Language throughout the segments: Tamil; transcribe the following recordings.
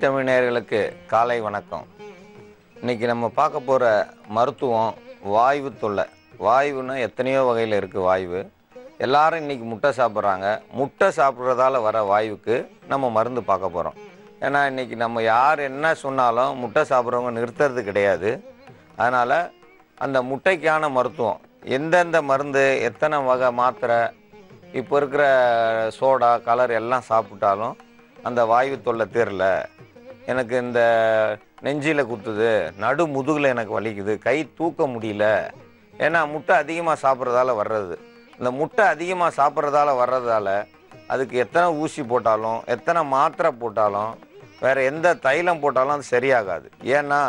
தமிழ் நேயர்களுக்கு காலை வணக்கம். இன்னைக்கு நம்ம பார்க்க போகிற மருத்துவம் வாய்வு தொல்லை. வாய்வுன்னா எத்தனையோ வகையில் இருக்குது வாய்வு. எல்லாரும் இன்றைக்கி முட்டை சாப்பிட்றாங்க. முட்டை சாப்பிட்றதால வர வாய்வுக்கு நம்ம மருந்து பார்க்க போகிறோம். ஏன்னா இன்றைக்கி நம்ம யார் என்ன சொன்னாலும் முட்டை சாப்பிட்றவங்க நிறுத்துறது கிடையாது. அதனால் அந்த முட்டைக்கான மருத்துவம், எந்தெந்த மருந்து, எத்தனை வகை மாத்திரை, இப்போ இருக்கிற சோடா கலர் எல்லாம் சாப்பிட்டாலும் அந்த வாய்வு தொல்லை தீரல, எனக்கு இந்த நெஞ்சில் குத்துது, நடு முதுகில் எனக்கு வலிக்குது, கை தூக்க முடியல, ஏன்னா முட்டை அதிகமாக சாப்பிட்றதால வர்றது. இந்த முட்டை அதிகமாக சாப்பிட்றதால வர்றதால அதுக்கு எத்தனை ஊசி போட்டாலும் எத்தனை மாத்திரை போட்டாலும் வேறு எந்த தைலம் போட்டாலும் அது சரியாகாது. ஏன்னா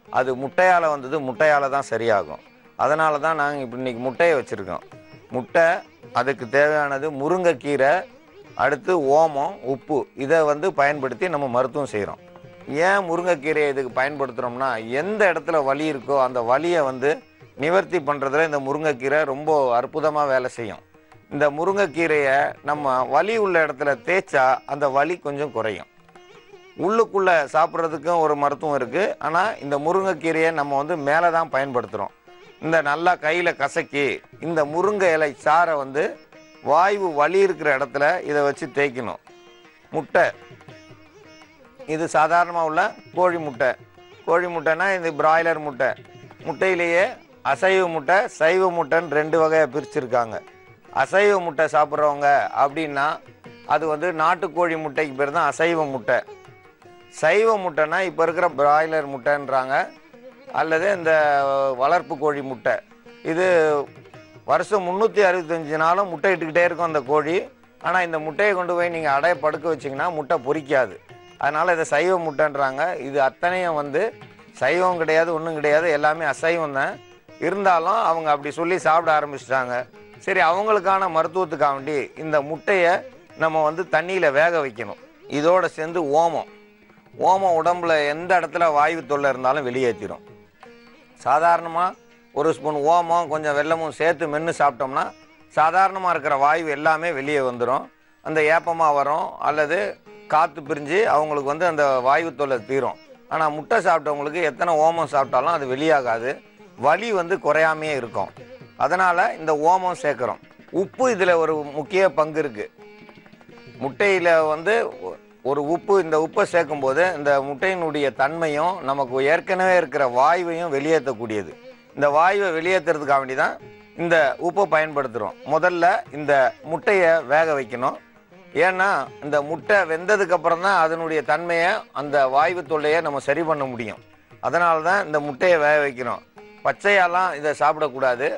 அது முட்டையால் வந்தது, முட்டையால் தான் சரியாகும். அதனால தான் நாங்கள் இப்போ இன்றைக்கி முட்டையை வச்சுருக்கோம். முட்டை, அதுக்கு தேவையானது முருங்கைக்கீரை, அடுத்து ஓமம், உப்பு, இதை பயன்படுத்தி நம்ம மருத்துவம் செய்கிறோம். ஏன் முருங்கைக்கீரையை இதுக்கு பயன்படுத்துகிறோம்னா, எந்த இடத்துல வலி இருக்கோ அந்த வலியை நிவர்த்தி பண்ணுறதுல இந்த முருங்கைக்கீரை ரொம்ப அற்புதமாக வேலை செய்யும். இந்த முருங்கைக்கீரையை நம்ம வலி உள்ள இடத்துல தேய்ச்சா அந்த வலி கொஞ்சம் குறையும். உள்ளுக்குள்ளே சாப்பிட்றதுக்கும் ஒரு மருத்துவம் இருக்குது. ஆனால் இந்த முருங்கைக்கீரையை நம்ம மேலே தான் பயன்படுத்துகிறோம். இந்த நல்லா கையில் கசக்கி இந்த முருங்கை இலை சாரை வாய்வு வலி இருக்கிற இடத்துல இதை வச்சு தேய்க்கணும். முட்டை, இது சாதாரணமாக உள்ள கோழி முட்டை. கோழி முட்டைனா இது பிராய்லர் முட்டை. முட்டையிலேயே அசைவ முட்டை, சைவ முட்டைன்னு ரெண்டு வகையாக பிரிச்சுருக்காங்க. அசைவ முட்டை சாப்பிட்றவங்க அப்படின்னா அது நாட்டுக்கோழி முட்டைக்கு பேர் தான் அசைவ முட்டை. சைவ முட்டைனா இப்போ இருக்கிற பிராய்லர் முட்டைன்றாங்க, அல்லது இந்த வளர்ப்பு கோழி முட்டை. இது வருஷம் 365 நாளும் முட்டை இட்டுக்கிட்டே இருக்கும் அந்த கோழி. ஆனால் இந்த முட்டையை கொண்டு போய் நீங்கள் அடைய படுக்க வச்சிங்கன்னா முட்டை பொரிக்காது. அதனால் இதை சைவ முட்டைன்றாங்க. இது அத்தனையும் சைவம் கிடையாது, ஒன்றும் கிடையாது, எல்லாமே அசைவம் தான். இருந்தாலும் அவங்க அப்படி சொல்லி சாப்பிட ஆரம்பிச்சிட்டாங்க. சரி, அவங்களுக்கான மருத்துவத்துக்காக வேண்டி இந்த முட்டையை நம்ம தண்ணியில் வேக வைக்கணும். இதோடு சேர்ந்து ஓமம். ஓமம் உடம்புல எந்த இடத்துல வாய்வு தொல்லை இருந்தாலும் வெளியேற்றிடும். சாதாரணமாக ஒரு ஸ்பூன் ஓமம் கொஞ்சம் வெல்லமும் சேர்த்து மென்று சாப்பிட்டோம்னா சாதாரணமாக இருக்கிற வாய்வு எல்லாமே வெளியே வந்துடும். அந்த ஏப்பமாக வரும், அல்லது காற்று பிரிஞ்சு அவங்களுக்கு அந்த வாய்வு தொல்லை தீரும். ஆனால் முட்டை சாப்பிட்டவங்களுக்கு எத்தனை ஓமம் சாப்பிட்டாலும் அது வெளியாகாது, வலி குறையாமையே இருக்கும். அதனால் இந்த ஓமம் சேர்க்குறோம். உப்பு இதில் ஒரு முக்கிய பங்கு இருக்குது. முட்டையில் ஒரு உப்பு, இந்த உப்பை சேர்க்கும்போது இந்த முட்டையினுடைய தன்மையும் நமக்கு ஏற்கனவே இருக்கிற வாயுவையும் வெளியேற்றக்கூடியது. இந்த வாயுவை வெளியேற்றுறதுக்காக வேண்டி தான் இந்த உப்பை பயன்படுத்துகிறோம். முதல்ல இந்த முட்டையை வேக வைக்கணும். ஏன்னா இந்த முட்டை வெந்ததுக்கப்புறம் தான் அதனுடைய தன்மையை, அந்த வாய்வு தொல்லையை நம்ம சரி பண்ண முடியும். அதனால தான் இந்த முட்டையை வேக வைக்கணும். பச்சையாலாம் இதை சாப்பிடக்கூடாது.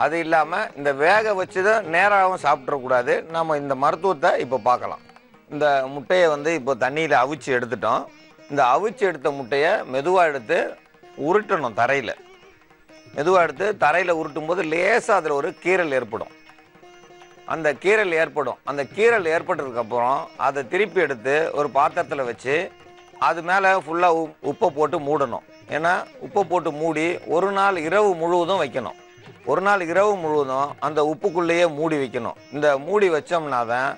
அது இல்லாமல் இந்த வேக வச்சு தான் நேராகவும் சாப்பிட்றக்கூடாது. நம்ம இந்த மருத்துவத்தை இப்போ பார்க்கலாம். இந்த முட்டையை இப்போ தண்ணியில் அவிச்சு எடுத்துட்டோம். இந்த அவிச்சு எடுத்த முட்டையை மெதுவாக எடுத்து உருட்டணும். தரையில் மெதுவாக எடுத்து தரையில் உருட்டும் போது லேசாக அதில் ஒரு கீறல் ஏற்படும். அந்த கீறல் ஏற்பட்டதுக்கப்புறம் அதை திருப்பி எடுத்து ஒரு பாத்திரத்தில் வச்சு அது மேலே ஃபுல்லாக உப்பை போட்டு மூடணும். ஏன்னா உப்பை போட்டு மூடி ஒரு நாள் இரவு முழுவதும் வைக்கணும். ஒரு நாள் இரவு முழுவதும் அந்த உப்புக்குள்ளேயே மூடி வைக்கணும். இந்த மூடி வச்சோம்னா தான்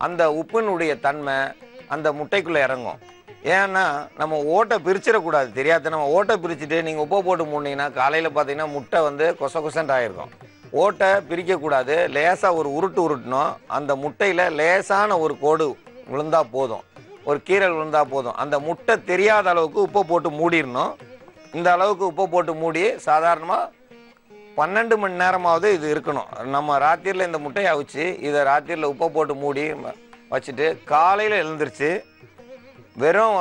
அந்த உப்பினுடைய தன்மை அந்த முட்டைக்குள்ளே இறங்கும். ஏன்னா நம்ம ஓட்டை பிரிச்சிடக்கூடாது. தெரியாது, நம்ம ஓட்டை பிரிச்சுட்டு நீங்கள் உப்பை போட்டு மூடினீங்கன்னா காலையில் பார்த்தீங்கன்னா முட்டை கொச கொசன்ட் ஆகிருக்கும். ஓட்டை பிரிக்கக்கூடாது. லேசாக ஒரு உருட்டணும். அந்த முட்டையில் லேசான ஒரு கோடு விழுந்தால் போதும், ஒரு கீரல் விழுந்தால் போதும். அந்த முட்டை தெரியாத அளவுக்கு உப்பை போட்டு மூடிடணும். இந்த அளவுக்கு உப்பை போட்டு மூடி சாதாரணமாக 12 மணி நேரமாவது இது இருக்கணும். நம்ம ராத்திரியில் இந்த முட்டையை அவிச்சு இதை ராத்திரியில் உப்பை போட்டு மூடி வச்சுட்டு காலையில் எழுந்திரிச்சு வெறும்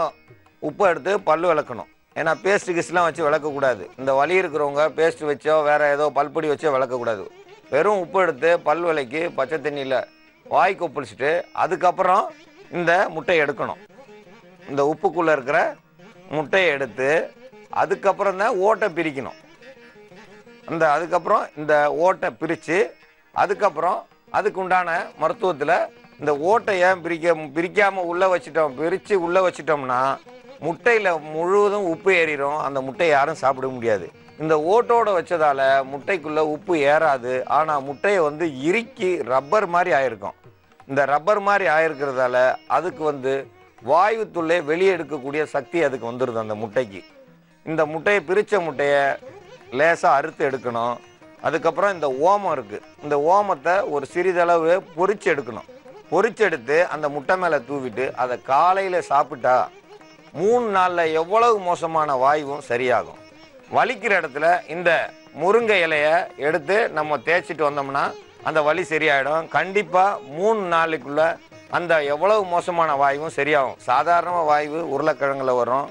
உப்பை எடுத்து பல் விளக்கணும். ஏன்னா பேஸ்ட்டு கிஸ்லாம் வச்சு விளக்கக்கூடாது. இந்த வலி இருக்கிறவங்க பேஸ்ட்டு வச்சோ வேறு ஏதோ பல்பொடி வச்சோ விளக்கக்கூடாது. வெறும் உப்பு எடுத்து பல் விளக்கி பச்சை தண்ணியில் வாய் கொப்பளிச்சுட்டு அதுக்கப்புறம் இந்த முட்டையை எடுக்கணும். இந்த உப்புக்குள்ளே இருக்கிற முட்டையை எடுத்து அதுக்கப்புறம் தான் ஓட்டை பிரிக்கணும். அதுக்கப்புறம் இந்த ஓட்டை பிரித்து அதுக்கப்புறம் அதுக்கு உண்டான மருத்துவத்தில் இந்த ஓட்டையை பிரிக்காமல் உள்ளே வச்சிட்டோம். பிரித்து உள்ளே வச்சிட்டோம்னா முட்டையில் முழுவதும் உப்பு ஏறிடும். அந்த முட்டையை யாரும் சாப்பிட முடியாது. இந்த ஓட்டோடு வச்சதால் முட்டைக்குள்ளே உப்பு ஏறாது. ஆனால் முட்டையை இறுக்கி ரப்பர் மாதிரி ஆயிருக்கும். இந்த ரப்பர் மாதிரி ஆயிருக்கிறதால அதுக்கு வாயு தொல்லை வெளியே எடுக்கக்கூடிய சக்தி அதுக்கு வந்துடுது அந்த முட்டைக்கு. இந்த முட்டையை பிரித்த முட்டையை லேசாக அறுத்து எடுக்கணும். அதுக்கப்புறம் இந்த ஓமம் இருக்குது, இந்த ஓமத்தை ஒரு சிறிதளவு பொரிச்சு எடுக்கணும். பொரிச்செடுத்து அந்த முட்டை மேலே தூவிட்டு அதை காலையில் சாப்பிட்டா 3 நாளில் எவ்வளவு மோசமான வாயுவும் சரியாகும். வலிக்கிற இடத்துல இந்த முருங்கை இலையை எடுத்து நம்ம தேய்ச்சிட்டு வந்தோம்னா அந்த வலி சரியாயிடும். கண்டிப்பாக 3 நாளைக்குள்ள அந்த எவ்வளவு மோசமான வாயுவும் சரியாகும். சாதாரண வாயு உருளைக்கிழங்குல வரும்,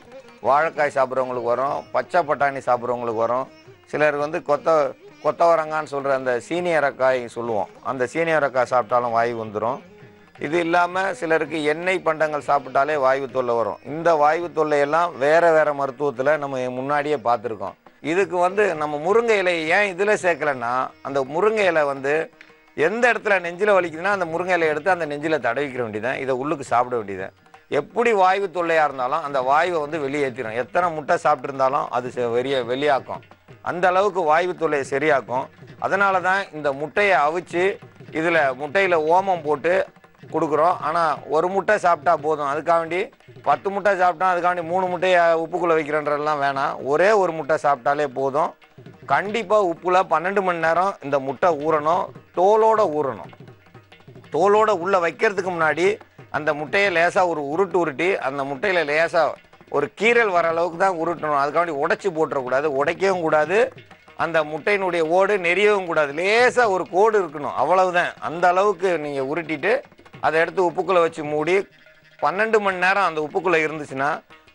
வாழைக்காய் சாப்பிட்றவங்களுக்கு வரும், பச்சை பட்டாணி சாப்பிட்றவங்களுக்கு வரும். சிலர் வந்து கொத்தவரங்கான்னு சொல்கிற அந்த சீனியரக்காய் சொல்லுவோம், அந்த சீனியரக்காய் சாப்பிட்டாலும் வாயு வந்துடும். இது இல்லாமல் சிலருக்கு எண்ணெய் பண்டங்கள் சாப்பிட்டாலே வாயு தொல்லை வரும். இந்த வாயு தொல்லையெல்லாம் வேறு வேறு மருத்துவத்தில் நம்ம முன்னாடியே பார்த்துருக்கோம். இதுக்கு வந்து நம்ம முருங்கை இலையை ஏன் இதில் சேர்க்கலைன்னா, அந்த முருங்கை இலை வந்து எந்த இடத்துல நெஞ்சில் வலிக்குதுன்னா அந்த முருங்கை இலையை எடுத்து அந்த நெஞ்சில் தடவிக்கிற வேண்டியதான், இதை உள்ளுக்கு சாப்பிட வேண்டியதான். எப்படி வாயு தொல்லையாக இருந்தாலும் அந்த வாயுவை வந்து வெளியேற்றிடும். எத்தனை முட்டை சாப்பிட்ருந்தாலும் அது வெளியாக்கும். அந்த அளவுக்கு வாயு தொல்லையை சரியாக்கும். அதனால தான் இந்த முட்டையை அவிச்சு இதில் முட்டையில் ஓமம் போட்டு கொடுக்குறோம். ஆனால் ஒரு முட்டை சாப்பிட்டா போதும், அதுக்காக வேண்டி 10 முட்டை சாப்பிட்டா அதுக்காண்டி 3 முட்டையை உப்புக்குள்ளே வைக்கிறன்றதெல்லாம் வேணாம். ஒரே ஒரு முட்டை சாப்பிட்டாலே போதும். கண்டிப்பாக உப்புல 12 மணி நேரம் இந்த முட்டை ஊறணும், தோலோடு ஊறணும். தோலோடு உள்ளே வைக்கிறதுக்கு முன்னாடி அந்த முட்டையை லேசாக ஒரு உருட்டி அந்த முட்டையில் லேசாக ஒரு கீரல் வர அளவுக்கு தான் உருட்டணும். அதுக்காண்டி உடைச்சி போட்டுறக்கூடாது, உடைக்கவும் கூடாது, அந்த முட்டையினுடைய ஓடு நெறியவும் கூடாது. லேசாக ஒரு கோடு இருக்கணும், அவ்வளவுதான். அந்த அளவுக்கு நீங்கள் உருட்டிட்டு அதை எடுத்து உப்புக்குள்ளே வச்சு மூடி 12 மணி நேரம் அந்த உப்புக்குள்ளே இருந்துச்சுன்னா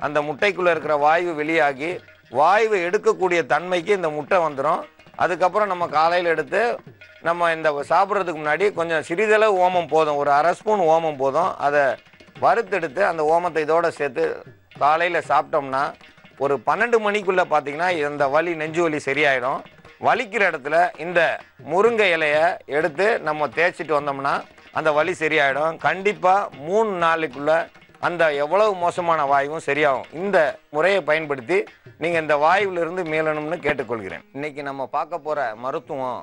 அந்த முட்டைக்குள்ளே இருக்கிற வாயு வெளியாகி வாயுவை எடுக்கக்கூடிய தன்மைக்கு இந்த முட்டை வந்துடும். அதுக்கப்புறம் நம்ம காலையில் எடுத்து நம்ம இந்த சாப்பிட்றதுக்கு முன்னாடி கொஞ்சம் சிறிதளவு ஓமம் போதும், ஒரு அரை ஸ்பூன் ஓமம் போதும். அதை வறுத்தெடுத்து அந்த ஓமத்தை இதோடு சேர்த்து காலையில் சாப்பிட்டோம்னா ஒரு 12 மணிக்குள்ளே பார்த்தீங்கன்னா இந்த வலி, நெஞ்சு வலி சரியாயிடும். வலிக்கிற இடத்துல இந்த முருங்கை இலையை எடுத்து நம்ம தேய்ச்சிட்டு வந்தோம்னா அந்த வலி சரியாயிடும். கண்டிப்பாக 3 நாளைக்குள்ள அந்த எவ்வளவு மோசமான வாயுவும் சரியாகும். இந்த முறையை பயன்படுத்தி நீங்கள் இந்த வாயுவிலிருந்து மீளணும்னு கேட்டுக்கொள்கிறேன். இன்றைக்கி நம்ம பார்க்க போகிற மருத்துவம்,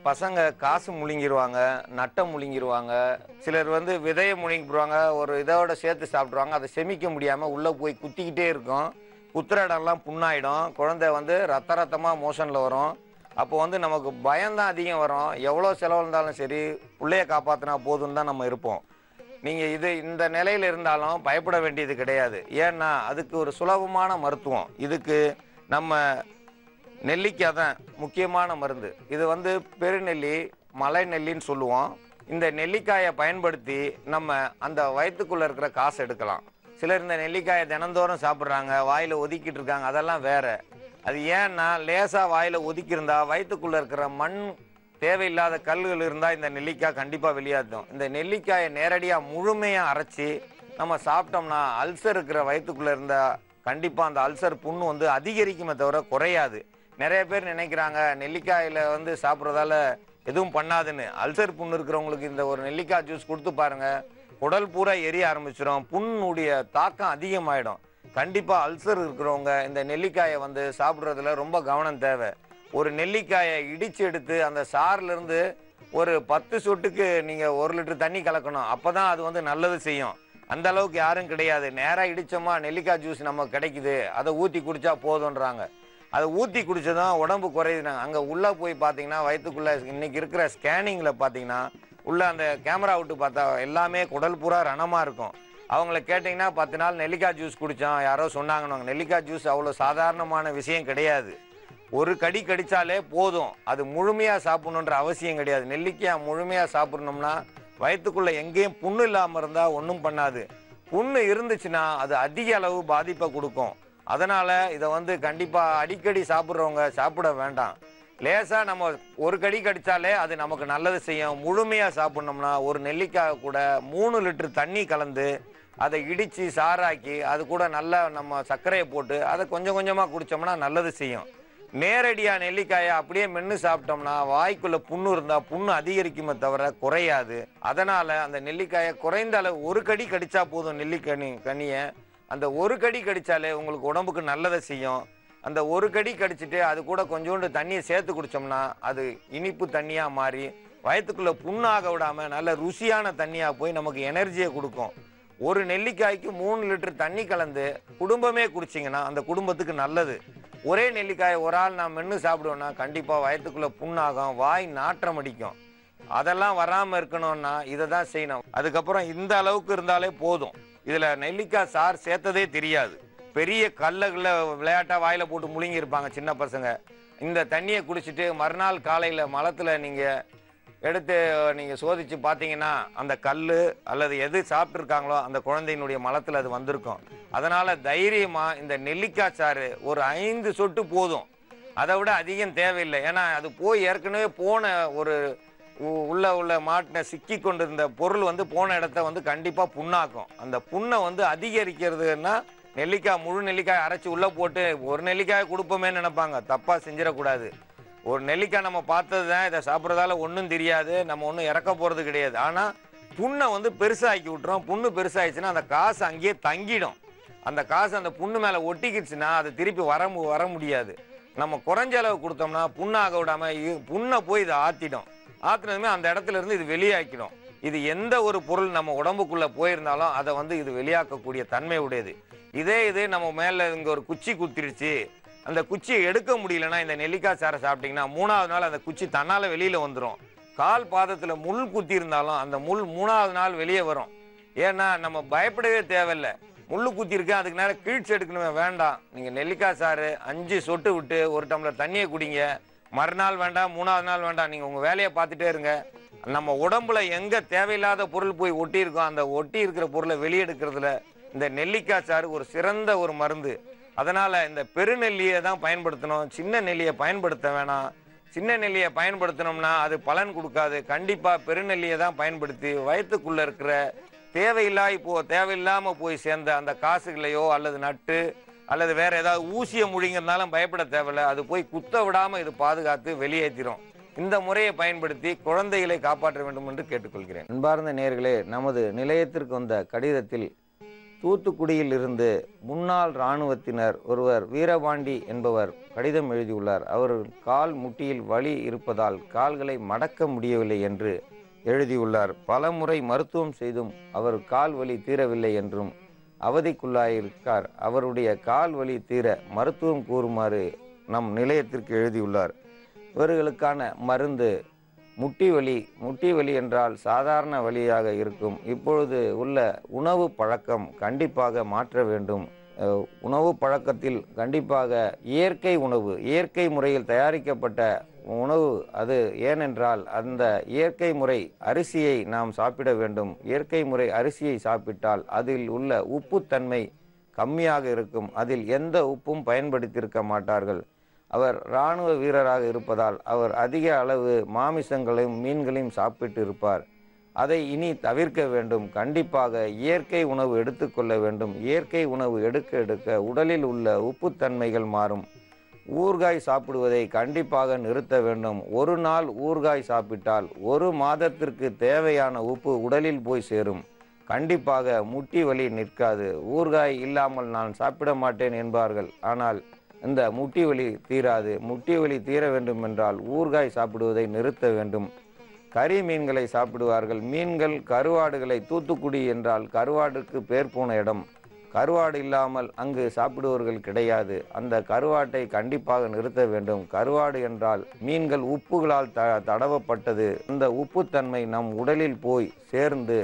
பசங்க காசு முழுங்கிடுவாங்க, நட்டை முழுங்கிடுவாங்க, சிலர் வந்து விதையை முழுங்கிடுவாங்க, ஒரு இதோட சேர்த்து சாப்பிட்ருவாங்க. அதை செமிக்க முடியாமல் உள்ளே போய் குத்திக்கிட்டே இருக்கும். குத்துற இடம்லாம் புண்ணாயிடும். குழந்தை வந்து ரத்தமாக மோஷனில் வரும். அப்போ வந்து நமக்கு பயம்தான் அதிகம் வரும். எவ்வளோ செலவு இருந்தாலும் சரி, பிள்ளைய காப்பாற்றினா போதும்னு தான் நம்ம இருப்போம். நீங்கள் இந்த நிலையில் இருந்தாலும் பயப்பட வேண்டியது கிடையாது. ஏன்னா அதுக்கு ஒரு சுலபமான மருத்துவம். இதுக்கு நம்ம நெல்லிக்காய் தான் முக்கியமான மருந்து. இது வந்து பெருநெல்லி, மலை நெல்லின்னு சொல்லுவோம். இந்த நெல்லிக்காயை பயன்படுத்தி நம்ம அந்த வயிற்றுக்குள்ளே இருக்கிற காசு எடுக்கலாம். சிலர் இந்த நெல்லிக்காயை தினந்தோறும் சாப்பிட்றாங்க, வாயில் ஒதுக்கிட்டு இருக்காங்க, அதெல்லாம் வேறு. அது ஏன்னா லேசாக வாயில் ஒதுக்கியிருந்தா வயிற்றுக்குள்ளே இருக்கிற மண், தேவையில்லாத கல்கள் இருந்தால் இந்த நெல்லிக்காய் கண்டிப்பாக வெளியாற்றும். இந்த நெல்லிக்காயை நேரடியாக முழுமையாக அரைச்சி நம்ம சாப்பிட்டோம்னா அல்சர் இருக்கிற வயிற்றுக்குள்ளே இருந்தால் கண்டிப்பாக அந்த அல்சர் புண்ணு வந்து அதிகரிக்குமே தவிர குறையாது. நிறைய பேர் நினைக்கிறாங்க நெல்லிக்காயில் வந்து சாப்பிட்றதால எதுவும் பண்ணாதுன்னு. அல்சர் புண்ணு இருக்கிறவங்களுக்கு இந்த ஒரு நெல்லிக்காய் ஜூஸ் கொடுத்து பாருங்கள், குடல் பூரா எரிய ஆரம்பிச்சிடும், புண்ணுடைய தாக்கம் அதிகமாகிடும். கண்டிப்பாக அல்சர் இருக்கிறவங்க இந்த நெல்லிக்காயை வந்து சாப்பிட்றதுல ரொம்ப கவனம் தேவை. ஒரு நெல்லிக்காயை இடித்து எடுத்து அந்த சாறிலிருந்து ஒரு 10 சொட்டுக்கு நீங்கள் 1 லிட்டர் தண்ணி கலக்கணும். அப்போ தான் அது வந்து நல்லது செய்யும். அந்த அளவுக்கு யாரும் கிடையாது, நேராக இடித்தோமா நெல்லிக்காய் ஜூஸ் நமக்கு கிடைக்குது, அதை ஊற்றி குடித்தா போதுன்றாங்க. அதை ஊற்றி குடித்ததும் உடம்பு குறையுதுனாங்க. அங்கே உள்ளே போய் பார்த்தீங்கன்னா வயிற்றுக்குள்ளே இன்றைக்கி இருக்கிற ஸ்கேனிங்கில் பார்த்தீங்கன்னா உள்ளே அந்த கேமரா விட்டு பார்த்தா எல்லாமே குடல் பூரா ரணமாக இருக்கும். அவங்கள கேட்டிங்கன்னா 10 நாள் நெல்லிக்காய் ஜூஸ் குடித்தோம் யாரோ சொன்னாங்கன்னு. நெல்லிக்காய் ஜூஸ் அவ்வளோ சாதாரணமான விஷயம் கிடையாது. ஒரு கடி கடித்தாலே போதும், அது முழுமையாக சாப்பிடணுன்ற அவசியம் கிடையாது. நெல்லிக்காய் முழுமையாக சாப்பிட்ணும்னா வயிற்றுக்குள்ளே எங்கேயும் புண்ணு இல்லாமல் இருந்தால் ஒன்றும் பண்ணாது. புண்ணு இருந்துச்சுன்னா அது அதிக அளவு பாதிப்பை கொடுக்கும். அதனால் இதை வந்து கண்டிப்பாக அடிக்கடி சாப்பிட்றவங்க சாப்பிட வேண்டாம். லேசாக நம்ம ஒரு கடி கடித்தாலே அது நமக்கு நல்லது செய்யும். முழுமையாக சாப்பிட்ணோம்னா ஒரு நெல்லிக்காய் கூட 3 லிட்டர் தண்ணி கலந்து அதை இடித்து சாராக்கி அது கூட நல்லா நம்ம சர்க்கரையை போட்டு அதை கொஞ்சம் கொஞ்சமாக குடித்தோம்னா நல்லது செய்யும். நேரடியாக நெல்லிக்காயை அப்படியே மென்று சாப்பிட்டோம்னா வாய்க்குள்ளே புண்ணு இருந்தால் புண்ணு அதிகரிக்குமே தவிர குறையாது. அதனால் அந்த நெல்லிக்காயை குறைந்த அளவு ஒரு கடி கடித்தா போதும். கனியை அந்த ஒரு கடி கடித்தாலே உங்களுக்கு உடம்புக்கு நல்லதை செய்யும். அந்த ஒரு கடி கடிச்சிட்டு அது கூட கொஞ்சோண்டு தண்ணியை சேர்த்து குடித்தோம்னா அது இனிப்பு தண்ணியாக மாறி வயிற்றுக்குள்ளே புண்ணாக விடாமல் நல்ல ருசியான தண்ணியாக போய் நமக்கு எனர்ஜியை கொடுக்கும். ஒரு நெல்லிக்காய்க்கு 3 லிட்டர் தண்ணி கலந்து குடும்பமே குடிச்சிங்கன்னா அந்த குடும்பத்துக்கு நல்லது. ஒரே நெல்லிக்காய் ஒரு ஆள் நான் மென்று சாப்பிடுவேன்னா கண்டிப்பாக வயிற்றுக்குள்ளே புண்ணாகும், வாய் நாற்றம் அடிக்கும். அதெல்லாம் வராமல் இருக்கணும்னா இதை தான் செய்யணும். அதுக்கப்புறம் இந்த அளவுக்கு இருந்தாலே போதும். இதில் நெல்லிக்காய் சாறு சேர்த்ததே தெரியாது. பெரிய கல்லுகளை விளையாட்டாக வாயில் போட்டு முழுங்கியிருப்பாங்க சின்ன பசங்க. இந்த தண்ணியை குடிச்சிட்டு மறுநாள் காலையில் மலத்தில் நீங்கள் எடுத்து நீங்கள் சோதித்து பார்த்தீங்கன்னா அந்த கல் அல்லது எது சாப்பிட்ருக்காங்களோ அந்த குழந்தையினுடைய மலத்தில் அது வந்திருக்கும். அதனால் தைரியமாக இந்த நெல்லிக்காய் சாறு ஒரு 5 சொட்டு போதும், அதை விட அதிகம் தேவையில்லை. ஏன்னா அது போய் ஏற்கனவே போன ஒரு உள்ள மாட்டின சிக்கி கொண்டிருந்த பொருள் போன இடத்த கண்டிப்பாக புண்ணாக்கும். அந்த புண்ணை அதிகரிக்கிறதுன்னா நெல்லிக்காய் முழு நெல்லிக்காய் அரைச்சி உள்ளே போட்டு ஒரு நெல்லிக்காய் கொடுப்போமேன்னு நினைப்பாங்க. தப்பாக செஞ்சிடக்கூடாது. ஒரு நெல்லிக்காய் நம்ம பார்த்தது தான், இதை சாப்பிட்றதால ஒன்றும் தெரியாது, நம்ம ஒன்றும் இறக்க போகிறது கிடையாது. ஆனால் புண்ணை பெருசாக்கி விட்டுறோம். புண்ணு பெருசாகிடுச்சுன்னா அந்த காசு அங்கேயே தங்கிடும். அந்த காசு அந்த புண்ணு மேலே ஒட்டிக்கிடுச்சுன்னா அது திருப்பி வர முடியாது. நம்ம குறைஞ்ச அளவு கொடுத்தோம்னா புண்ணாக விடாமல் புண்ணை போய் இதை ஆற்றினதுமே அந்த இடத்துல இருந்து இது வெளியாக்கிடும். இது எந்த ஒரு பொருள் நம்ம உடம்புக்குள்ளே போயிருந்தாலும் அதை இது வெளியாக்கக்கூடிய தன்மை உடையது. இது நம்ம மேலே இங்கே ஒரு குச்சி குத்திருச்சு, அந்த குச்சியை எடுக்க முடியலன்னா இந்த நெல்லிக்காய் சாறை சாப்பிட்டிங்கன்னா 3வது நாள் அந்த குச்சி தன்னால் வெளியில் வந்துடும். கால் பாதத்தில் முள் குத்தி இருந்தாலும் அந்த முள் 3வது நாள் வெளியே வரும். ஏன்னா நம்ம பயப்படவே தேவையில்லை. முள் குத்திருக்கேன் அதுக்கு நேரம் கீழ்ச்சி எடுக்கணுமே, வேண்டாம். நீங்கள் நெல்லிக்காய் சாறு 5 சொட்டு விட்டு ஒரு டம்ளர் தண்ணியை குடிங்க. மறுநாள் வேண்டாம், 3வது நாள் வேண்டாம், நீங்கள் உங்கள் வேலையை பார்த்துட்டே இருங்க. நம்ம உடம்புல எங்கே தேவையில்லாத பொருள் போய் ஒட்டி இருக்கோம் அந்த ஒட்டி இருக்கிற பொருளை வெளியெடுக்கிறதுல இந்த நெல்லிக்காய் சாறு ஒரு சிறந்த ஒரு மருந்து. அதனால் இந்த பெருநெல்லியை தான் பயன்படுத்தணும், சின்ன நெல்லியை பயன்படுத்த வேணாம். சின்ன நெல்லியை பயன்படுத்தினோம்னா அது பலன் கொடுக்காது. கண்டிப்பாக பெருநெல்லியை தான் பயன்படுத்தி வயிற்றுக்குள்ளே இருக்கிற தேவையில்லாமல் போய் சேர்ந்த அந்த காசுகளையோ அல்லது நட்டு அல்லது வேறு ஏதாவது ஊசியை முழிங்கிறதுனாலும் பயப்பட தேவையில்லை. அது போய் குத்த விடாமல் இது பாதுகாத்து வெளியேற்றிடும். இந்த முறையை பயன்படுத்தி குழந்தைகளை காப்பாற்ற வேண்டும் என்று கேட்டுக்கொள்கிறேன். அன்பார்ந்த நேயர்களே, நமது நிலையத்திற்கு வந்த கடிதத்தில் தூத்துக்குடியில் இருந்து முன்னாள் இராணுவத்தினர் ஒருவர் வீரபாண்டி என்பவர் கடிதம் எழுதியுள்ளார். அவர் கால் முட்டியில் வலி இருப்பதால் கால்களை மடக்க முடியவில்லை என்று எழுதியுள்ளார். பல முறை மருத்துவம் செய்தும் அவர் கால் வலி தீரவில்லை என்றும் அவதிக்குள்ளாயிருக்கார். அவருடைய கால் வலி தீர மருத்துவம் கூறுமாறு நம் நிலையத்திற்கு எழுதியுள்ளார். இவர்களுக்கான மருந்து முட்டி வலி என்றால் சாதாரண வலியாக இருக்கும். இப்பொழுது உள்ள உணவு பழக்கம் கண்டிப்பாக மாற்ற வேண்டும். உணவு பழக்கத்தில் கண்டிப்பாக இயற்கை முறையில் தயாரிக்கப்பட்ட உணவு அது. ஏனென்றால் அந்த இயற்கை முறை அரிசியை நாம் சாப்பிட வேண்டும். இயற்கை முறை அரிசியை சாப்பிட்டால் அதில் உள்ள உப்புத்தன்மை கம்மியாக இருக்கும். அதில் எந்த உப்பும் பயன்படுத்தியிருக்க மாட்டார்கள். அவர் இராணுவ வீரராக இருப்பதால் அவர் அதிக அளவு மாமிசங்களையும் மீன்களையும் சாப்பிட்டு இருப்பார். அதை இனி தவிர்க்க வேண்டும். கண்டிப்பாக இயற்கை உணவு எடுத்துக்கொள்ள வேண்டும். இயற்கை உணவு எடுக்க உடலில் உள்ள உப்புத்தன்மைகள் மாறும். ஊறுகாய் சாப்பிடுவதை கண்டிப்பாக நிறுத்த வேண்டும். ஒரு நாள் ஊறுகாய் சாப்பிட்டால் 1 மாதத்திற்கு தேவையான உப்பு உடலில் போய் சேரும். கண்டிப்பாக முட்டி வலி நிற்காது. ஊறுகாய் இல்லாமல் நான் சாப்பிட மாட்டேன் என்பார்கள். ஆனால் இந்த முட்டி வலி தீராது. முட்டி வலி தீர வேண்டும் என்றால் ஊறுகாய் சாப்பிடுவதை நிறுத்த வேண்டும். கறி மீன்களை சாப்பிடுவார்கள். மீன்கள் கருவாடுகளை, தூத்துக்குடி என்றால் கருவாடுக்கு பேர் போன இடம். கருவாடு இல்லாமல் அங்கு சாப்பிடுவர்கள் கிடையாது. அந்த கருவாட்டை கண்டிப்பாக நிறுத்த வேண்டும். கருவாடு என்றால் மீன்கள் உப்புகளால் தடவப்பட்டது. அந்த உப்புத்தன்மை நம் உடலில் போய் சேர்ந்து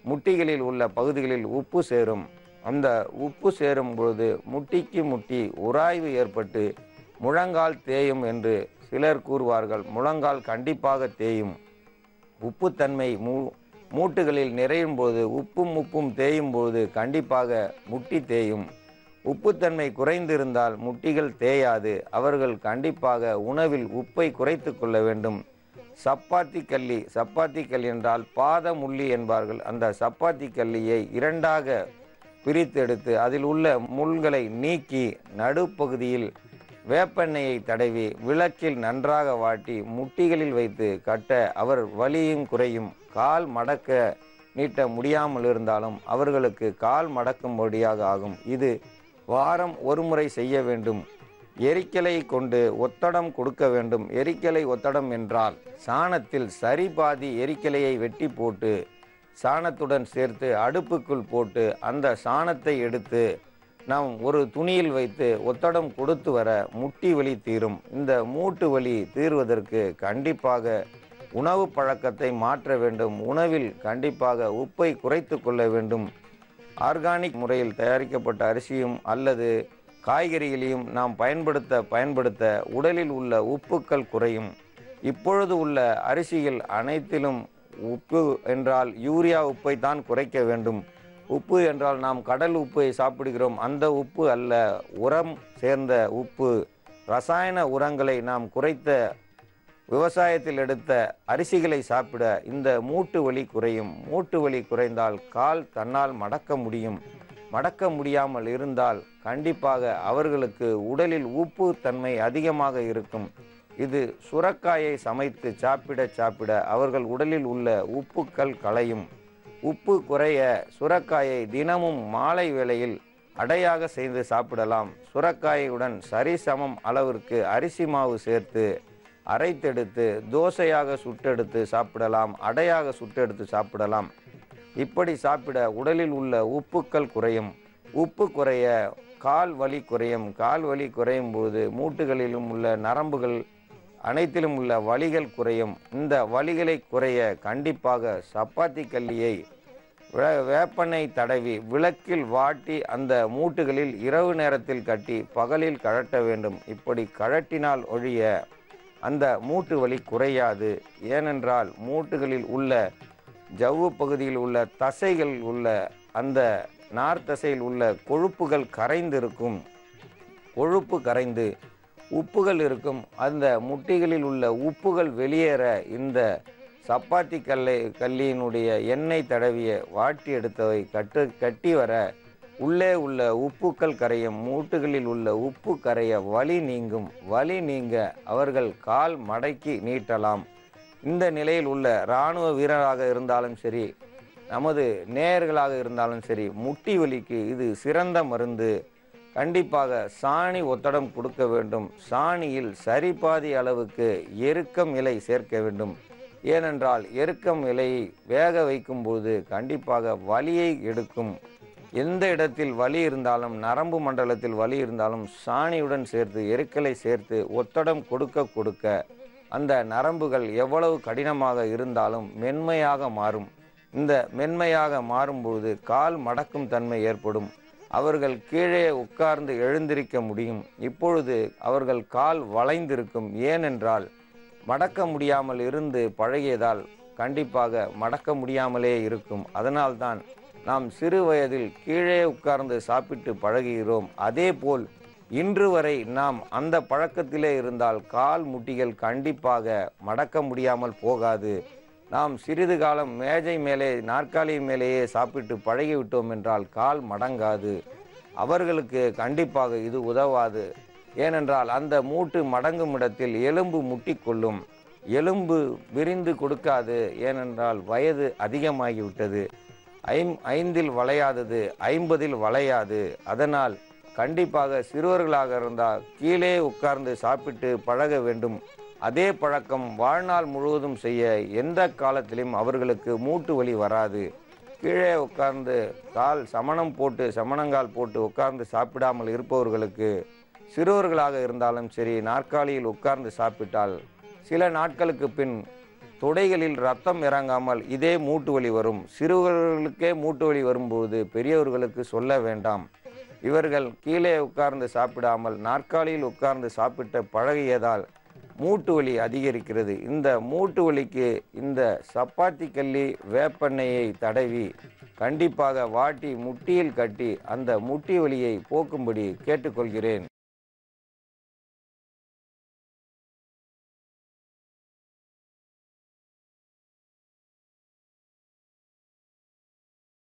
முட்டிகளில் உள்ள பகுதிகளில் உப்பு சேரும். அந்த உப்பு சேரும் பொழுது முட்டிக்கு முட்டி உராய்வு ஏற்பட்டு முழங்கால் தேயும் என்று சிலர் கூறுவார்கள். முழங்கால் கண்டிப்பாக தேயும். உப்புத்தன்மை மூட்டுகளில் நிறையும் போது உப்பும் தேயும் போது கண்டிப்பாக முட்டி தேயும். உப்புத்தன்மை குறைந்திருந்தால் முட்டிகள் தேயாது. அவர்கள் கண்டிப்பாக உணவில் உப்பை குறைத்து கொள்ள வேண்டும். சப்பாத்தி கல்லி என்றால் பாதமுள்ளி என்பார்கள். அந்த சப்பாத்தி கல்லியை 2ஆக பிரித்தெடுத்து அதில் உள்ள முள்களை நீக்கி நடுப்பகுதியில் வேப்பெண்ணெயை தடவி விளக்கில் நன்றாக வாட்டி முட்டிகளில் வைத்து கட்ட அவர் வலியும் குறையும். கால் மடக்க நீட்ட முடியாமல் இருந்தாலும் அவர்களுக்கு கால் மடக்கும்படியாக ஆகும். இது வாரம் 1 முறை செய்ய வேண்டும். எரிக்கலை கொண்டு ஒத்தடம் கொடுக்க வேண்டும். எரிக்கலை ஒத்தடம் என்றால் சாணத்தில் சரிபாதி எரிக்கலையை வெட்டி போட்டு சாணத்துடன் சேர்த்து அடுப்புக்குள் போட்டு அந்த சாணத்தை எடுத்து நாம் ஒரு துணியில் வைத்து ஒத்தடம் கொடுத்து வர முட்டி வலி தீரும். இந்த மூட்டு வலி தீர்வதற்கு கண்டிப்பாக உணவு பழக்கத்தை மாற்ற வேண்டும். உணவில் கண்டிப்பாக உப்பை குறைத்து கொள்ள வேண்டும். ஆர்கானிக் முறையில் தயாரிக்கப்பட்ட அரிசியும் அல்லது காய்கறிகளையும் நாம் பயன்படுத்த உடலில் உள்ள உப்புக்கள் குறையும். இப்பொழுது உள்ள அரிசிகள் அனைத்திலும் உப்பு என்றால் யூரியா உப்பை தான் குறைக்க வேண்டும். உப்பு என்றால் நாம் கடல் உப்பை சாப்பிடுகிறோம், அந்த உப்பு அல்ல, உரம் சேர்ந்த உப்பு. ரசாயன உரங்களை நாம் குறைத்த விவசாயத்தில் எடுத்த அரிசிகளை சாப்பிட இந்த மூட்டு வலி குறையும். மூட்டு வலி குறைந்தால் கால் தன்னால் மடக்க முடியும். மடக்க முடியாமல் இருந்தால் கண்டிப்பாக அவர்களுக்கு உடலில் உப்பு தன்மை அதிகமாக இருக்கும். இது சுரக்காயை சமைத்து சாப்பிட அவர்கள் உடலில் உள்ள உப்புக்கள் களையும். உப்பு குறைய சுரக்காயை தினமும் மாலை வேளையில் அடையாக செய்து சாப்பிடலாம். சுரக்காயுடன் சரிசமம் அளவிற்கு அரிசி மாவு சேர்த்து அரைத்தெடுத்து தோசையாக சுட்டெடுத்து சாப்பிடலாம், அடையாக சுட்டெடுத்து சாப்பிடலாம். இப்படி சாப்பிட உடலில் உள்ள உப்புக்கள் குறையும். உப்பு குறைய கால் வலி குறையும். கால் வலி குறையும் போது மூட்டுகளிலும் உள்ள நரம்புகள் அனைத்திலும் உள்ள வலிகள் குறையும். இந்த வலிகளை குறைய கண்டிப்பாக சப்பாத்தி கல்லியை வேப்பெண்ணெய் தடவி விளக்கில் வாட்டி அந்த மூட்டுகளில் இரவு நேரத்தில் கட்டி பகலில் கழட்ட வேண்டும். இப்படி கழட்டினால் ஒழிய அந்த மூட்டு வலி குறையாது. ஏனென்றால் மூட்டுகளில் உள்ள ஜவ்வு பகுதியில் உள்ள தசைகள் உள்ள அந்த நார் தசையில் உள்ள கொழுப்புகள் கரைந்திருக்கும். கொழுப்பு கரைந்து உப்புகள் இருக்கும். அந்த முட்டிகளில் உள்ள உப்புகள் வெளியேற இந்த சப்பாத்தி கல்லியினுடைய எண்ணெய் தடவிய வாட்டி எடுத்தவை கட்டி வர உள்ளே உள்ள உப்புக்கள் கரையும். மூட்டுகளில் உள்ள உப்பு கரைய வலி நீங்கும். வலி நீங்க அவர்கள் கால் மடக்கி நீட்டலாம். இந்த நிலையில் உள்ள இராணுவ வீரராக இருந்தாலும் சரி, நமது நேயர்களாக இருந்தாலும் சரி, முட்டி வலிக்கு இது சிறந்த மருந்து. கண்டிப்பாக சாணி ஒத்தடம் கொடுக்க வேண்டும். சாணியில் சரிபாதி அளவுக்கு எருக்கம் இலை சேர்க்க வேண்டும். ஏனென்றால் எருக்கம் இலையை வேக வைக்கும்போது கண்டிப்பாக வலியை எடுக்கும். எந்த இடத்தில் வலி இருந்தாலும், நரம்பு மண்டலத்தில் வலி இருந்தாலும் சாணியுடன் சேர்த்து எருக்கலை சேர்த்து ஒத்தடம் கொடுக்க அந்த நரம்புகள் எவ்வளவு கடினமாக இருந்தாலும் மென்மையாக மாறும். இந்த மென்மையாக மாறும்போது கால் மடக்கும் தன்மை ஏற்படும். அவர்கள் கீழே உட்கார்ந்து எழுந்திருக்க முடியும். இப்பொழுது அவர்கள் கால் வளைந்திருக்கும். ஏனென்றால் மடக்க முடியாமல் இருந்து பழகியதால் கண்டிப்பாக மடக்க முடியாமலே இருக்கும். அதனால்தான் நாம் சிறு வயதில் கீழே உட்கார்ந்து சாப்பிட்டு பழகுகிறோம். அதேபோல் இன்று வரை நாம் அந்த பழக்கத்திலே இருந்தால் கால் முட்டிகள் கண்டிப்பாக மடக்க முடியாமல் போகாது. நாம் சிறிது காலம் மேஜை மேலே நாற்காலி மேலேயே சாப்பிட்டு பழகிவிட்டோம் என்றால் கால் மடங்காது. அவர்களுக்கு கண்டிப்பாக இது உதவாது. ஏனென்றால் அந்த மூட்டு மடங்கும் இடத்தில் எலும்பு முட்டிக்கொள்ளும். எலும்பு விரிந்து கொடுக்காது. ஏனென்றால் வயது அதிகமாகிவிட்டது. 5இல் வளையாதது 50இல் வளையாது. அதனால் கண்டிப்பாக சிறுவர்களாக இருந்தால் கீழே உட்கார்ந்து சாப்பிட்டு பழக வேண்டும். அதே பழக்கம் வாழ்நாள் முழுவதும் செய்ய எந்த காலத்திலும் அவர்களுக்கு மூட்டு வலி வராது. கீழே உட்கார்ந்து சமணங்கால் போட்டு உட்கார்ந்து சாப்பிடாமல் இருப்பவர்களுக்கு சிறுவர்களாக இருந்தாலும் சரி, நாற்காலியில் உட்கார்ந்து சாப்பிட்டால் சில நாட்களுக்கு பின் தொடைகளில் ரத்தம் இறங்காமல் இதே மூட்டு வலி வரும். சிறுவர்களுக்கே மூட்டு வலி வரும்போது பெரியவர்களுக்கு சொல்ல வேண்டாம். இவர்கள் கீழே உட்கார்ந்து சாப்பிடாமல் நாற்காலியில் உட்கார்ந்து சாப்பிட்ட பழகியதால் மூட்டு வலி அதிகரிக்கிறது. இந்த மூட்டு வலிக்கு இந்த சப்பாத்தி கல்லி வேப்பெண்ணெயை தடவி கண்டிப்பாக வாட்டி முட்டியில் கட்டி அந்த முட்டி வலியை போக்கும்படி கேட்டுக்கொள்கிறேன்.